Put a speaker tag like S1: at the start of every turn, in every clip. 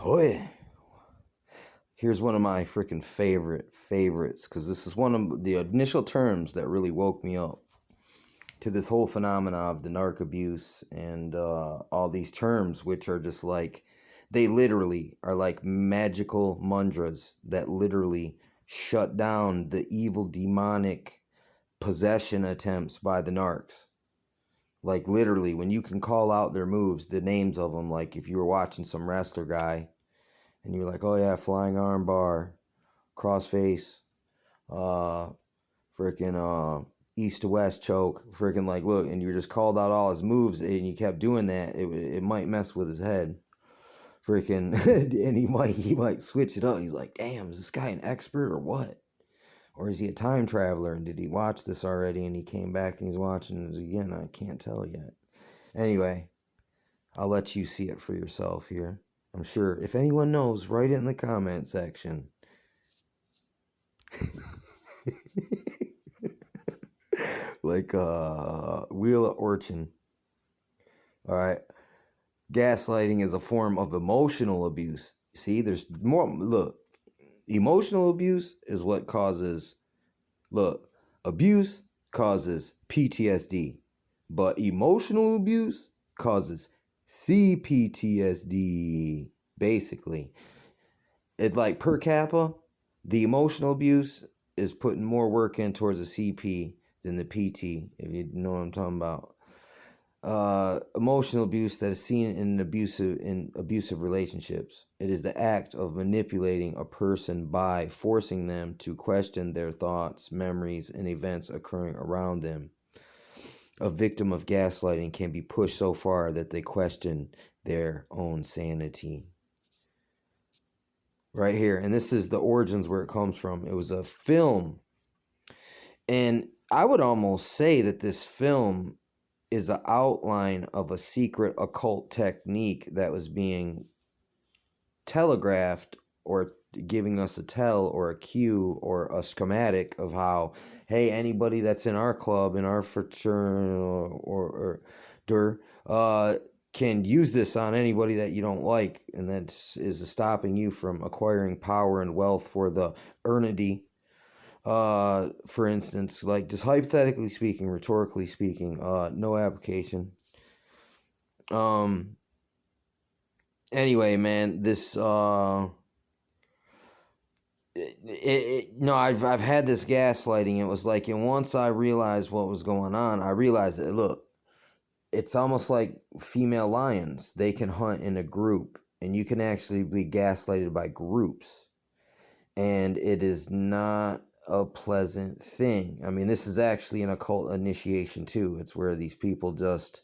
S1: Oh yeah. Here's one of my freaking favorites, because this is one of the initial terms that really woke me up to this whole phenomena of the narc abuse and all these terms, which are just like, they literally are like magical mantras that literally shut down the evil demonic possession attempts by the narcs. Like literally, when you can call out their moves, the names of them, like if you were watching some wrestler guy and you're like, oh yeah, flying arm bar, crossface, uh, freaking east to west choke, freaking like look, and you just called out all his moves and you kept doing that, it might mess with his head, freaking, and he might switch it up. He's like, damn, is this guy an expert or what? Or is he a time traveler and did he watch this already and he came back and he's watching it again? I can't tell yet. Anyway, I'll let you see it for yourself here. I'm sure if anyone knows, write it in the comment section. Like Wheel of Fortune. All right. Gaslighting is a form of emotional abuse. See, there's more. Look, emotional abuse is what causes. Look, abuse causes PTSD, but emotional abuse causes CPTSD. Basically, it's like per capita, the emotional abuse is putting more work in towards the CP than the PT, if you know what I'm talking about. Emotional abuse that is seen in abusive relationships. It is the act of manipulating a person by forcing them to question their thoughts, memories, and events occurring around them. A victim of gaslighting can be pushed so far that they question their own sanity. Right here, and this is the origins where it comes from. It was a film, and I would almost say that this film is an outline of a secret occult technique that was being telegraphed or giving us a tell or a cue or a schematic of how, hey, anybody that's in our club, in our fraternity, can use this on anybody that you don't like, and that is stopping you from acquiring power and wealth for the eternity. For instance, like just hypothetically speaking, rhetorically speaking, no application. Um. Anyway, man, this no, I've had this gaslighting. It was like, and once I realized what was going on, I realized that look, it's almost like female lions. They can hunt in a group, and you can actually be gaslighted by groups, and it is not a pleasant thing. I mean, this is actually an occult initiation too. It's where these people just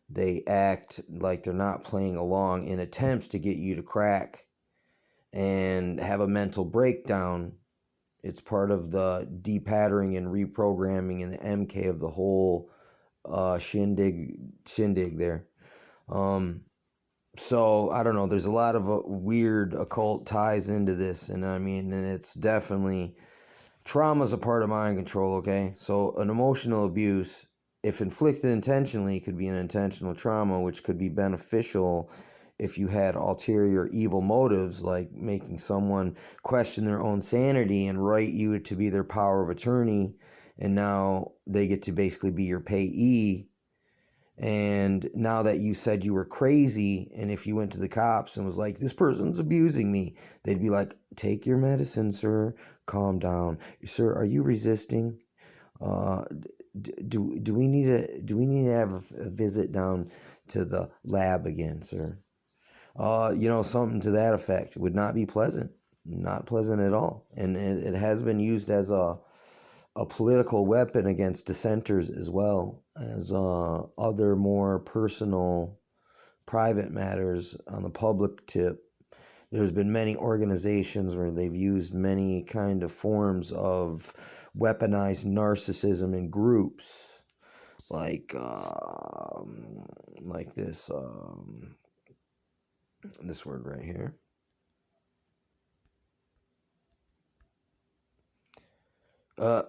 S1: they act like they're not playing along in attempts to get you to crack and have a mental breakdown. It's part of the depattering and reprogramming and the MK of the whole shindig there. So I don't know. There's a lot of weird occult ties into this, and I mean, and it's definitely trauma's a part of mind control. Okay, so an emotional abuse, if inflicted intentionally, could be an intentional trauma, which could be beneficial if you had ulterior evil motives, like making someone question their own sanity and write you to be their power of attorney, and now they get to basically be your payee. And now that you said you were crazy, and if you went to the cops and was like, this person's abusing me, they'd be like, take your medicine, sir, calm down, sir, are you resisting? Do we need to have a visit down to the lab again, sir? Something to that effect. It would not be pleasant. Not pleasant at all. And it has been used as a political weapon against dissenters, as well as other more personal, private matters on the public tip. There's been many organizations where they've used many kind of forms of weaponized narcissism in groups, like this word right here. Let's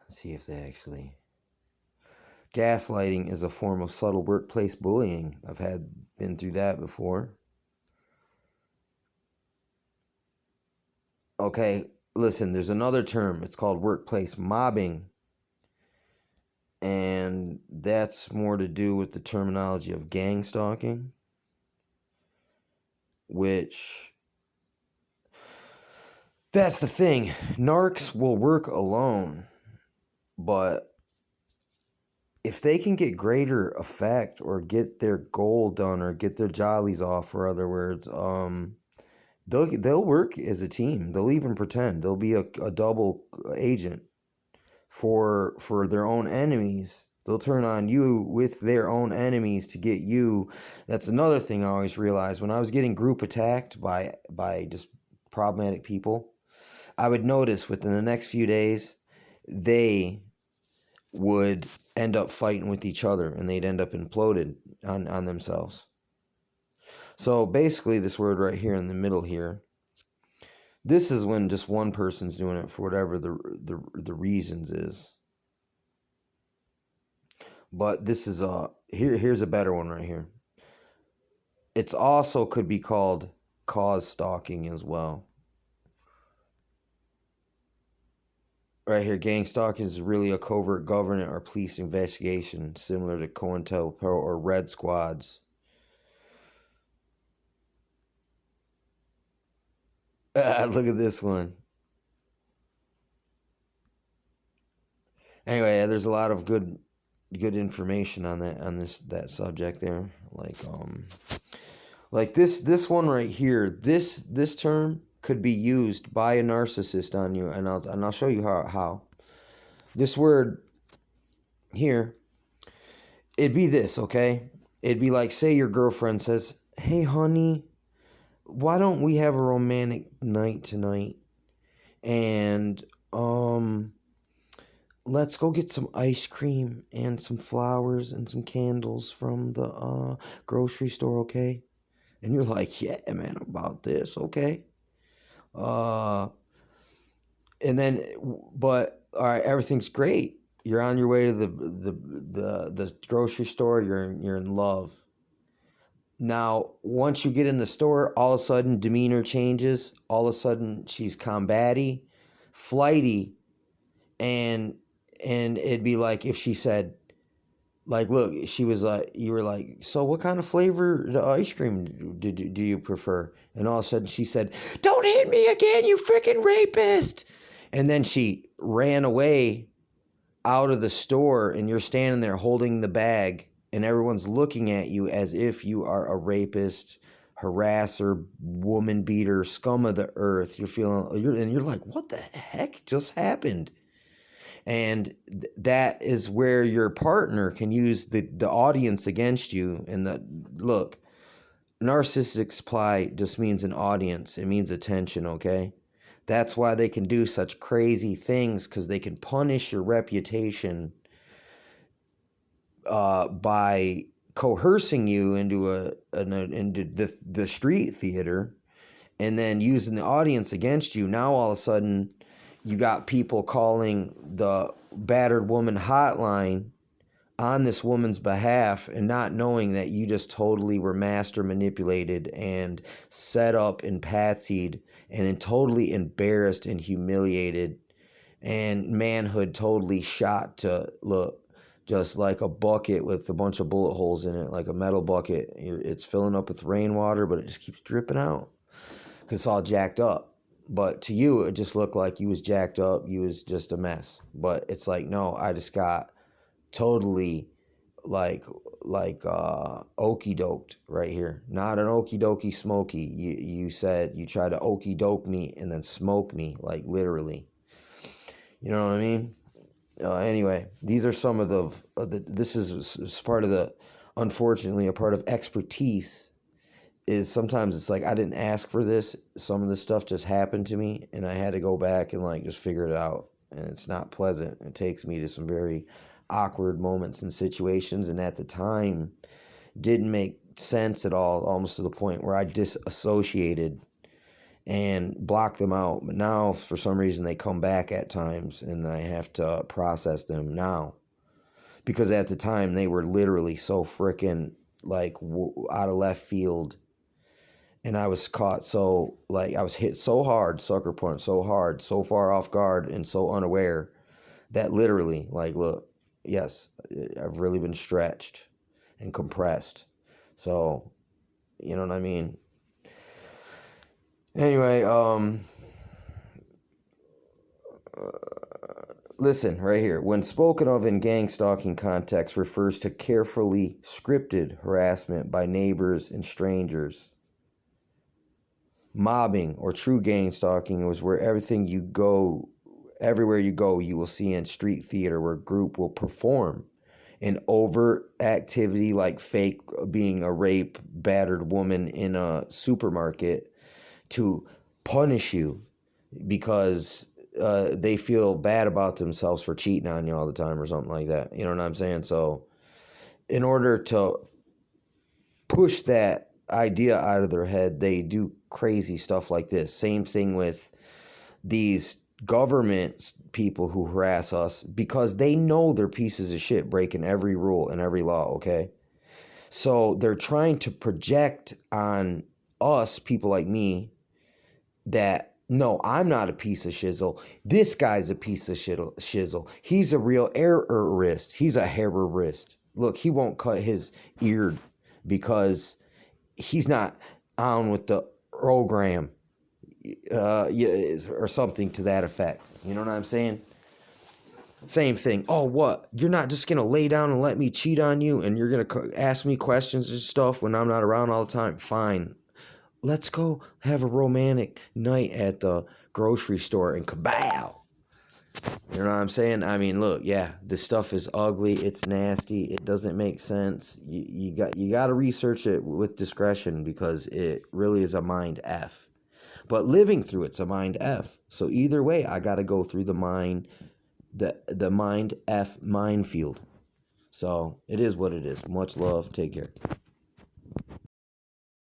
S1: see if they actually. Gaslighting is a form of subtle workplace bullying. I've been through that before. Okay, listen, there's another term. It's called workplace mobbing. And that's more to do with the terminology of gang stalking, which, that's the thing. Narcs will work alone, but if they can get greater effect or get their goal done or get their jollies off, for other words, they'll work as a team. They'll even pretend. They'll be a double agent for their own enemies. They'll turn on you with their own enemies to get you. That's another thing I always realized. When I was getting group attacked by just problematic people, I would notice within the next few days, they would end up fighting with each other and they'd end up imploded on themselves. So basically this word right here in the middle here, this is when just one person's doing it for whatever the reasons is. But this is here's a better one right here. It's also could be called cause stalking as well. Right here, gang stalking is really a covert government or police investigation, similar to COINTELPRO or Red Squads. Look at this one. Anyway, there's a lot of good information on that subject there. Like this one right here. This term could be used by a narcissist on you, and I'll show you how. This word here, it'd be this, okay? It'd be like, say your girlfriend says, "Hey honey, why don't we have a romantic night tonight? And let's go get some ice cream and some flowers and some candles from the grocery store, okay?" And you're like, "Yeah, man, about this, okay." And then, but all right, everything's great. You're on your way to the grocery store. You're in love. Now, once you get in the store, all of a sudden demeanor changes. All of a sudden she's combative, flighty, and it'd be like if she said, like, look, she was like, you were like, "So what kind of flavor the ice cream do you prefer?" And all of a sudden she said, "Don't hit me again, you freaking rapist!" And then she ran away out of the store, and you're standing there holding the bag, and everyone's looking at you as if you are a rapist, harasser, woman beater, scum of the earth. You're like, what the heck just happened? And that is where your partner can use the audience against you. And look, narcissistic supply just means an audience. It means attention, okay? That's why they can do such crazy things, because they can punish your reputation by coercing you into the street theater, and then using the audience against you. Now all of a sudden, you got people calling the battered woman hotline on this woman's behalf and not knowing that you just totally were master manipulated and set up and patsied and totally embarrassed and humiliated, and manhood totally shot to look just like a bucket with a bunch of bullet holes in it, like a metal bucket. It's filling up with rainwater, but it just keeps dripping out because it's all jacked up. But to you, it just looked like you was jacked up. You was just a mess. But it's like, no, I just got totally like okey doked right here. Not an okey dokey smoky. You said you tried to okey doke me and then smoke me, like literally. You know what I mean? Anyway, these are some of this is part of unfortunately, a part of expertise. Is sometimes it's like I didn't ask for this. Some of this stuff just happened to me, and I had to go back and like just figure it out. And it's not pleasant. It takes me to some very awkward moments and situations, and at the time, didn't make sense at all. Almost to the point where I disassociated and blocked them out. But now, for some reason, they come back at times, and I have to process them now because at the time they were literally so freaking like out of left field, and I was caught so like I was hit so hard, sucker punch so hard, so far off guard and so unaware that literally, like, look, yes, I've really been stretched and compressed. So, you know what I mean? Anyway, listen right here. When spoken of in gang stalking context, refers to carefully scripted harassment by neighbors and strangers. Mobbing or true gang stalking was where everywhere you go, you will see in street theater where a group will perform an overt activity like fake being a rape, battered woman in a supermarket to punish you because they feel bad about themselves for cheating on you all the time or something like that. You know what I'm saying? So in order to push that idea out of their head, they do crazy stuff like this. Same thing with these government people who harass us because they know they're pieces of shit breaking every rule and every law, okay? So they're trying to project on us, people like me, that no, I'm not a piece of shizzle. This guy's a piece of shizzle. He's a real errorist. He's a terrorist. Look, he won't cut his ear because he's not on with the program, or something to that effect. You know what I'm saying? Same thing. Oh, what? You're not just going to lay down and let me cheat on you and you're going to ask me questions and stuff when I'm not around all the time? Fine. Let's go have a romantic night at the grocery store and kabow. You know what I'm saying? I mean, look, yeah, this stuff is ugly. It's nasty. It doesn't make sense. You got to research it with discretion because it really is a mind F. But living through it's a mind F. So either way, I got to go through the mind F minefield. So it is what it is. Much love. Take care.